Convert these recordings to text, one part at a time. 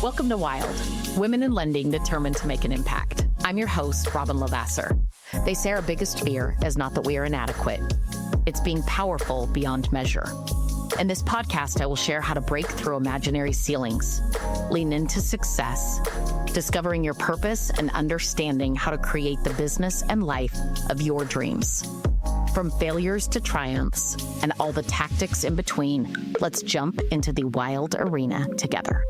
Welcome to Wild, Women in Lending Determined to Make an Impact. I'm your host, Robin Lavasser. They say our biggest fear is not that we are inadequate. It's being powerful beyond measure. In this podcast, I will share how to break through imaginary ceilings, lean into success, discovering your purpose, and understanding how to create the business and life of your dreams. From failures to triumphs and all the tactics in between, let's jump into the wild arena together.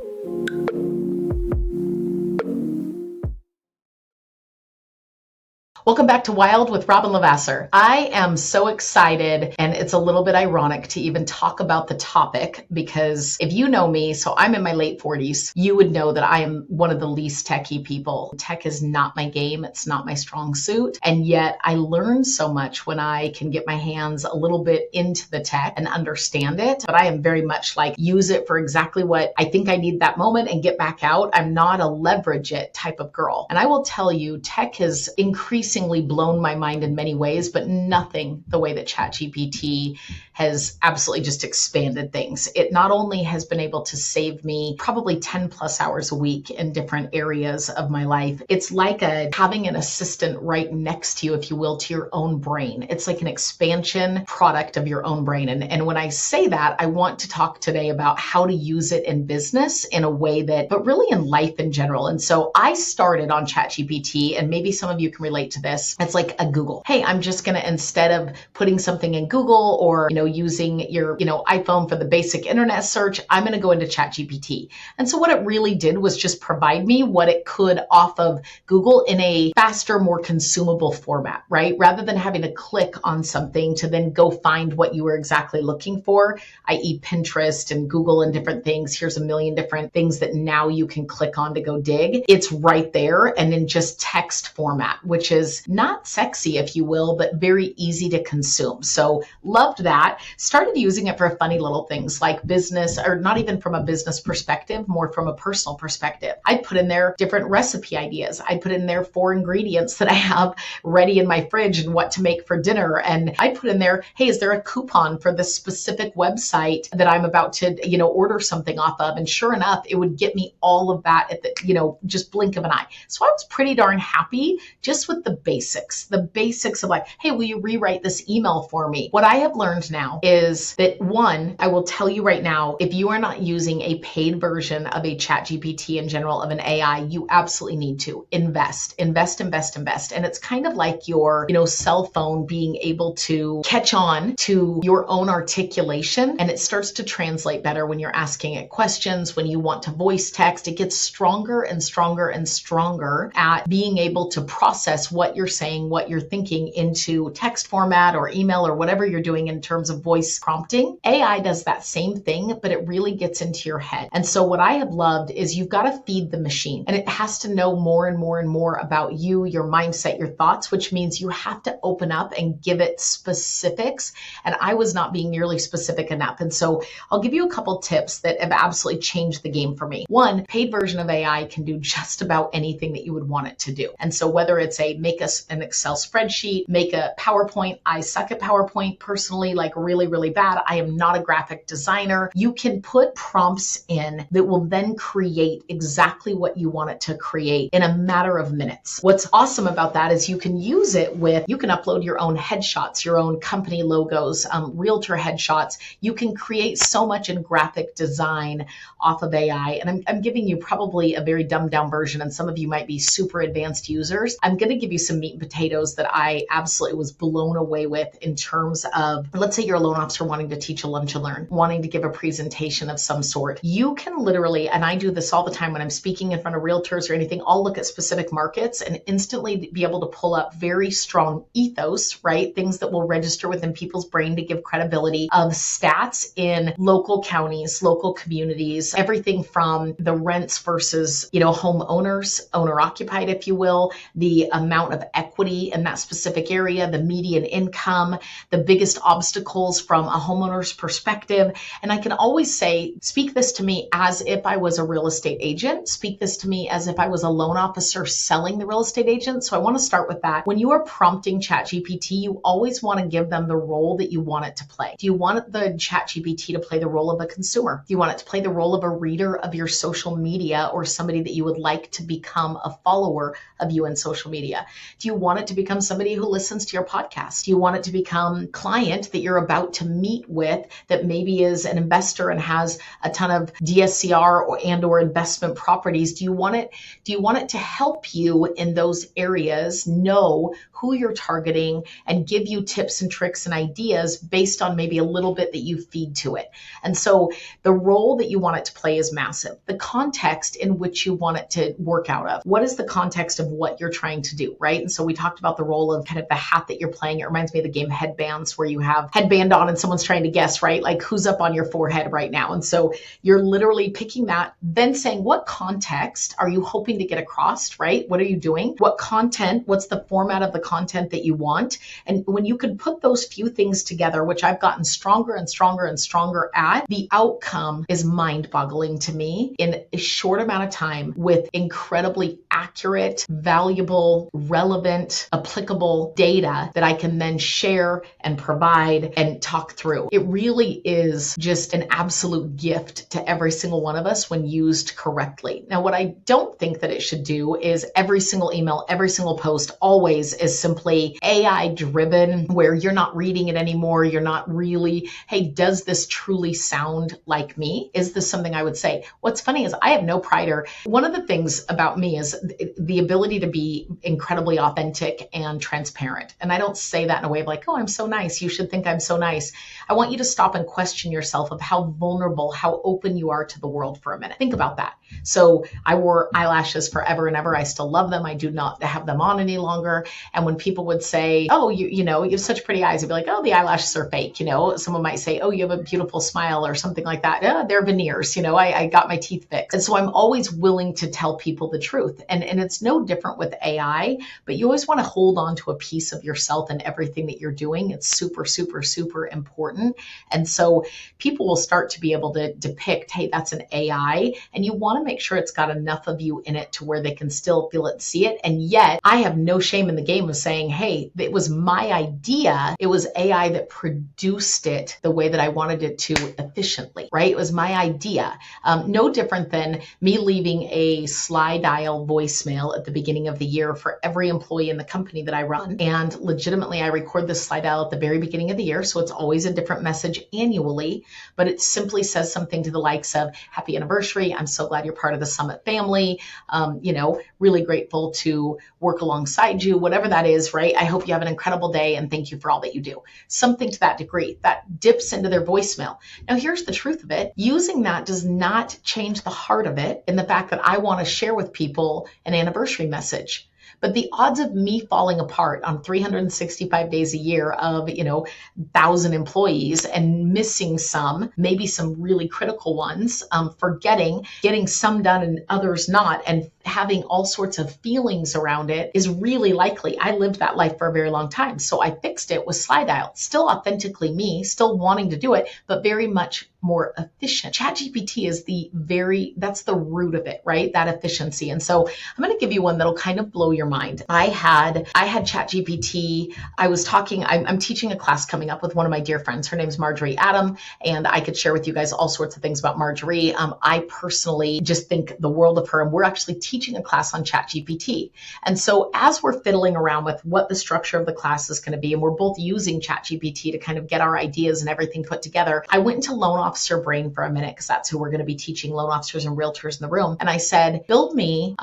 Welcome back to Wild with Robin Lavasser. I am so excited, and it's a little bit ironic to even talk about the topic because if you know me, so I'm in my late 40s, you would know that I am one of the least techie people. Tech is not my game. It's not my strong suit. And yet I learn so much when I can get my hands a little bit into the tech and understand it. But I am very much like use it for exactly what I think I need that moment and get back out. I'm not a leverage it type of girl. And I will tell you, tech has increasingly blown my mind in many ways, but nothing the way that ChatGPT has absolutely just expanded things. It not only has been able to save me probably 10 plus hours a week in different areas of my life. It's like having an assistant right next to you, if you will, to your own brain. It's like an expansion product of your own brain. And when I say that, I want to talk today about how to use it in business in a way that, but really in life in general. And so I started on ChatGPT, and maybe some of you can relate to this. It's like a Google. Hey, I'm just going to, instead of putting something in Google or, using your, iPhone for the basic internet search, I'm going to go into ChatGPT. And so what it really did was just provide me what it could off of Google in a faster, more consumable format, right? Rather than having to click on something to then go find what you were exactly looking for, i.e. Pinterest and Google and different things. Here's a million different things that now you can click on to go dig. It's right there and in just text format, which is not sexy, if you will, but very easy to consume. So loved that. Started using it for funny little things like business, or not even from a business perspective, more from a personal perspective. I put in there different recipe ideas. I put in there 4 ingredients that I have ready in my fridge and what to make for dinner. And I put in there, hey, is there a coupon for this specific website that I'm about to, order something off of? And sure enough, it would get me all of that at the, just blink of an eye. So I was pretty darn happy just with the basics of like, hey, will you rewrite this email for me? What I have learned now is that one, I will tell you right now, if you are not using a paid version of a ChatGPT in general, of an AI, you absolutely need to invest. And it's kind of like your, cell phone being able to catch on to your own articulation, and it starts to translate better when you're asking it questions, when you want to voice text. It gets stronger and stronger and stronger at being able to process what you're saying, what you're thinking into text format or email or whatever you're doing in terms of voice prompting. AI does that same thing, but it really gets into your head. And so what I have loved is you've got to feed the machine, and it has to know more and more and more about you, your mindset, your thoughts, which means you have to open up and give it specifics. And I was not being nearly specific enough. And so I'll give you a couple tips that have absolutely changed the game for me. One, paid version of AI can do just about anything that you would want it to do. And so whether it's make us an Excel spreadsheet, make a PowerPoint. I suck at PowerPoint personally, like really, really bad. I am not a graphic designer. You can put prompts in that will then create exactly what you want it to create in a matter of minutes. What's awesome about that is you can use it you can upload your own headshots, your own company logos, realtor headshots. You can create so much in graphic design off of AI. And I'm giving you probably a very dumbed down version, and some of you might be super advanced users. I'm going to give you some meat and potatoes that I absolutely was blown away with in terms of, let's say you're a loan officer wanting to teach a lunch and learn, wanting to give a presentation of some sort. You can literally, and I do this all the time when I'm speaking in front of realtors or anything, I'll look at specific markets and instantly be able to pull up very strong ethos, right? Things that will register within people's brain to give credibility of stats in local counties, local communities, everything from the rents versus, home owners, owner occupied, if you will, the amount of equity in that specific area, the median income, the biggest obstacles from a homeowner's perspective. And I can always say, speak this to me as if I was a real estate agent, speak this to me as if I was a loan officer selling the real estate agent. So I want to start with that. When you are prompting ChatGPT, you always want to give them the role that you want it to play. Do you want the ChatGPT to play the role of a consumer? Do you want it to play the role of a reader of your social media or somebody that you would like to become a follower of you in social media? Do you want it to become somebody who listens to your podcast? Do you want it to become a client that you're about to meet with that maybe is an investor and has a ton of DSCR or investment properties? Do you want it to help you in those areas, know who you're targeting, and give you tips and tricks and ideas based on maybe a little bit that you feed to it? And so the role that you want it to play is massive. The context in which you want it to work out of. What is the context of what you're trying to do, right? And so we talked about the role of kind of the hat that you're playing. It reminds me of the game Headbands, where you have headband on and someone's trying to guess, right? Like who's up on your forehead right now. And so you're literally picking that, then saying, what context are you hoping to get across, right? What are you doing? What content, what's the format of the content that you want? And when you can put those few things together, which I've gotten stronger and stronger and stronger at, the outcome is mind-boggling to me in a short amount of time with incredibly accurate, valuable, relevant, applicable data that I can then share and provide and talk through. It really is just an absolute gift to every single one of us when used correctly. Now, what I don't think that it should do is every single email, every single post always is simply AI driven, where you're not reading it anymore. You're not really, hey, does this truly sound like me? Is this something I would say? What's funny is I have no pride. One of the things about me is the ability to be incredibly authentic and transparent. And I don't say that in a way of like, oh, I'm so nice. You should think I'm so nice. I want you to stop and question yourself of how vulnerable, how open you are to the world for a minute. Think about that. So I wore eyelashes forever and ever. I still love them. I do not have them on any longer. And when people would say, oh, you have such pretty eyes, I'd be like, oh, the eyelashes are fake. Someone might say, oh, you have a beautiful smile or something like that. They're veneers. I got my teeth fixed. And so I'm always willing to tell people the truth. And it's no different with AI, but you always want to hold on to a piece of yourself and everything that you're doing. It's super, super, super important. And so people will start to be able to depict, hey, that's an AI. And you want to make sure it's got enough of you in it to where they can still feel it, see it. And yet I have no shame in the game of saying, hey, it was my idea. It was AI that produced it the way that I wanted it to efficiently, right? It was my idea. No different than me leaving a slide dial voicemail at the beginning of the year for every employee in the company that I run. And legitimately, I record this slide dial at the very beginning of the year. So it's always a different message annually, but it simply says something to the likes of happy anniversary. I'm so glad you're part of the Summit family. Really grateful to work alongside you, whatever that is, right? I hope you have an incredible day and thank you for all that you do. Something to that degree that dips into their voicemail. Now, here's the truth of it. Using that does not change the heart of it in the fact that I want to share with people an anniversary message. But the odds of me falling apart on 365 days a year of, 1,000 employees and missing some, maybe some really critical ones, forgetting, getting some done and others not, and having all sorts of feelings around it is really likely. I lived that life for a very long time. So I fixed it with slide dial. Still authentically me, still wanting to do it, but very much more efficient. ChatGPT is that's the root of it, right? That efficiency. And so I'm going to give you one that'll kind of blow your mind. I had ChatGPT. I'm teaching a class coming up with one of my dear friends. Her name's Marjorie Adam, and I could share with you guys all sorts of things about Marjorie. I personally just think the world of her, and we're actually teaching a class on ChatGPT. And so as we're fiddling around with what the structure of the class is going to be, and we're both using ChatGPT to kind of get our ideas and everything put together, I went into loan officer brain for a minute because that's who we're going to be teaching, loan officers and realtors in the room. And I said, build me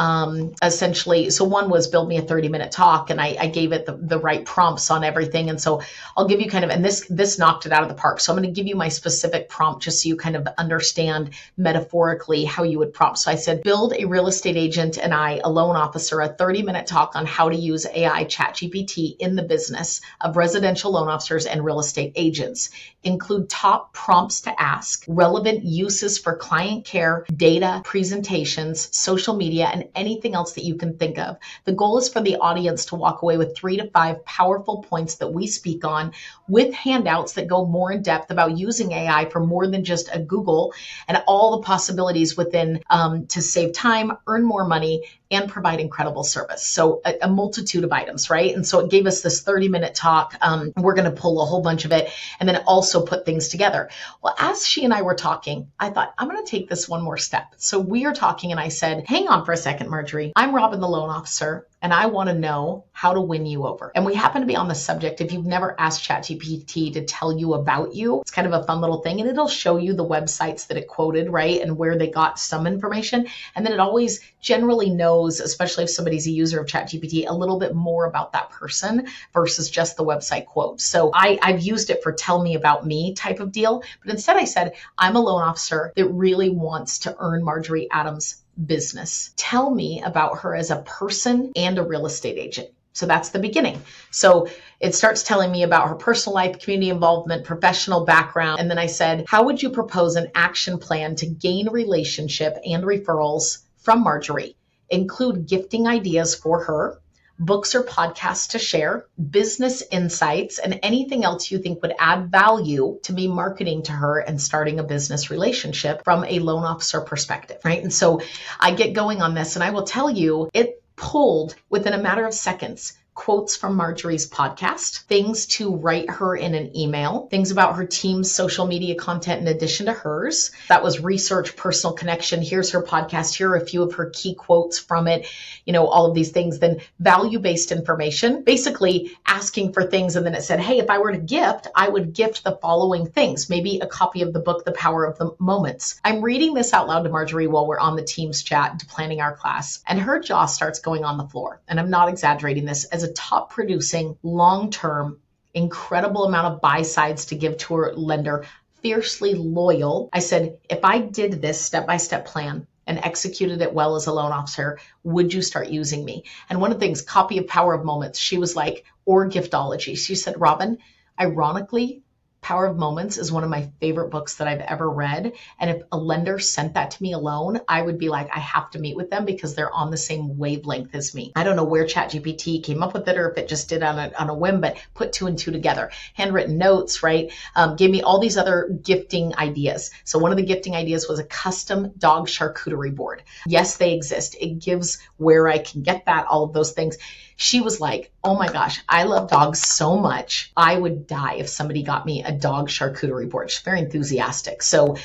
essentially. So one was build me a 30-minute talk, and I gave it the right prompts on everything. And so I'll give you kind of, and this knocked it out of the park. So I'm going to give you my specific prompt just so you kind of understand metaphorically how you would prompt. So I said, build a real estate agent agent and I, a loan officer, a 30-minute talk on how to use AI ChatGPT in the business of residential loan officers and real estate agents. Include top prompts to ask, relevant uses for client care, data, presentations, social media, and anything else that you can think of. The goal is for the audience to walk away with 3 to 5 powerful points that we speak on, with handouts that go more in depth about using AI for more than just a Google, and all the possibilities within to save time, earn more money, and provide incredible service. So a multitude of items, right? And so it gave us this 30-minute talk. We're going to pull a whole bunch of it and then also put things together. Well, as she and I were talking, I thought, I'm going to take this one more step. So we are talking and I said, hang on for a second, Marjorie. I'm Robin, the loan officer, and I want to know how to win you over. And we happen to be on the subject. If you've never asked ChatGPT to tell you about you, it's kind of a fun little thing, and it'll show you the websites that it quoted, right? And where they got some information. And then it always generally knows, especially if somebody's a user of ChatGPT, a little bit more about that person versus just the website quote. So I've used it for tell me about me type of deal. But instead I said, I'm a loan officer that really wants to earn Marjorie Adams business. Tell me about her as a person and a real estate agent. So that's the beginning. So it starts telling me about her personal life, community involvement, professional background. And then I said, how would you propose an action plan to gain relationship and referrals from Marjorie? Include gifting ideas for her, books or podcasts to share, business insights, and anything else you think would add value to me marketing to her and starting a business relationship from a loan officer perspective, right? And so I get going on this, and I will tell you, it pulled within a matter of seconds quotes from Marjorie's podcast, things to write her in an email, things about her team's social media content in addition to hers. That was research, personal connection. Here's her podcast. Here are a few of her key quotes from it, all of these things. Then value-based information, basically asking for things. And then it said, hey, if I were to gift, I would gift the following things, maybe a copy of the book, The Power of the Moments. I'm reading this out loud to Marjorie while we're on the Teams chat planning our class, and her jaw starts going on the floor. And I'm not exaggerating this. As a top producing, long-term, incredible amount of buy sides to give to her lender, fiercely loyal. I said, if I did this step-by-step plan and executed it well as a loan officer, would you start using me? And one of the things, copy of Power of Moments, she was like, or giftology. She said, Robin, ironically, Power of Moments is one of my favorite books that I've ever read. And if a lender sent that to me alone, I would be like, I have to meet with them because they're on the same wavelength as me. I don't know where ChatGPT came up with it or if it just did on a whim, but put 2 and 2 together. Handwritten notes, right? Gave me all these other gifting ideas. So one of the gifting ideas was a custom dog charcuterie board. Yes, they exist. It gives where I can get that, all of those things. She was like, oh my gosh, I love dogs so much. I would die if somebody got me a dog charcuterie board. She's very enthusiastic. So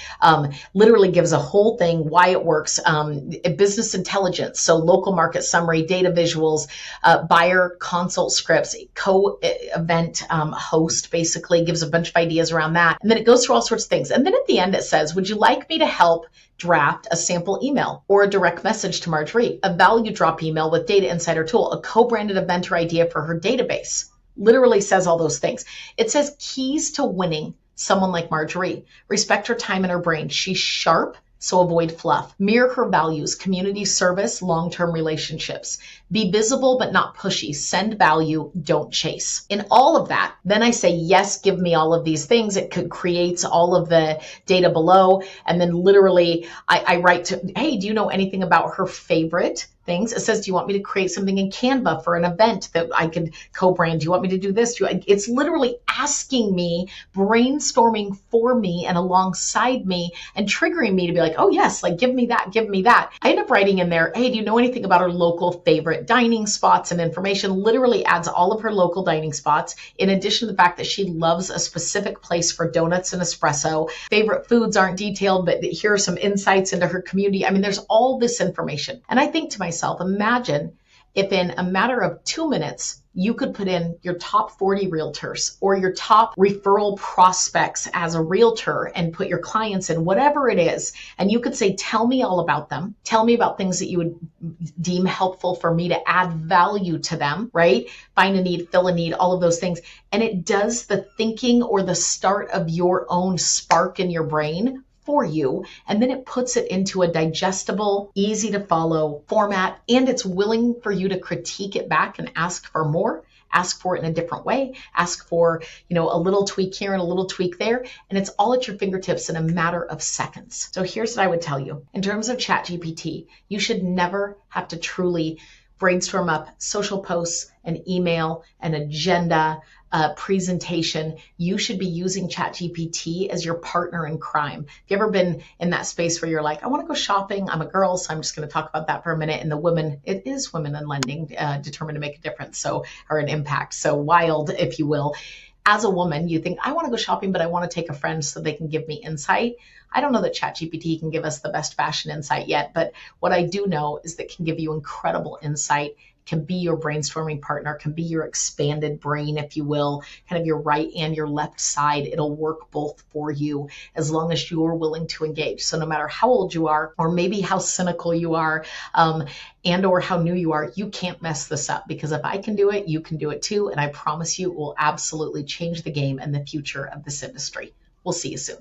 literally gives a whole thing, why it works, business intelligence. So local market summary, data visuals, buyer consult scripts, co-event host, basically gives a bunch of ideas around that. And then it goes through all sorts of things. And then at the end, it says, would you like me to help draft a sample email or a direct message to Marjorie, a value drop email with Data Insider tool, a co-branded event or idea for her database? Literally says all those things. It says keys to winning someone like Marjorie. Respect her time and her brain. She's sharp, so avoid fluff. Mirror her values, community service, long-term relationships. Be visible but not pushy. Send value, don't chase. In all of that, then I say, yes, give me all of these things. It creates all of the data below. And then literally I write to, hey, do you know anything about her favorite things? It says, do you want me to create something in Canva for an event that I could co-brand? Do you want me to do this? It's literally asking me, brainstorming for me and alongside me and triggering me to be like, oh yes, like give me that, give me that. I end up writing in there, hey, do you know anything about her local favorite dining spots and information? Literally adds all of her local dining spots, in addition to the fact that she loves a specific place for donuts and espresso. Favorite foods aren't detailed, but here are some insights into her community. I mean, there's all this information. And I think to myself, imagine if in a matter of 2 minutes, you could put in your top 40 realtors or your top referral prospects as a realtor and put your clients in, whatever it is. And you could say, tell me all about them. Tell me about things that you would deem helpful for me to add value to them, right? Find a need, fill a need, all of those things. And it does the thinking or the start of your own spark in your brain for you, and then it puts it into a digestible, easy to follow format, and it's willing for you to critique it back and ask for more, ask for it in a different way, ask for, a little tweak here and a little tweak there, and it's all at your fingertips in a matter of seconds. So here's what I would tell you. In terms of ChatGPT, you should never have to truly brainstorm up social posts, an email, an agenda, a presentation. You should be using ChatGPT as your partner in crime. Have you ever been in that space where you're like, I want to go shopping. I'm a girl, so I'm just going to talk about that for a minute. And it is women in lending determined to make a difference, or an impact. So wild, if you will. As a woman, you think, I want to go shopping, but I want to take a friend so they can give me insight. I don't know that ChatGPT can give us the best fashion insight yet, but what I do know is that it can give you incredible insight, can be your brainstorming partner, can be your expanded brain, if you will, kind of your right and your left side. It'll work both for you as long as you are willing to engage. So no matter how old you are, or maybe how cynical you are, and or how new you are, you can't mess this up, because if I can do it, you can do it too. And I promise you it will absolutely change the game and the future of this industry. We'll see you soon.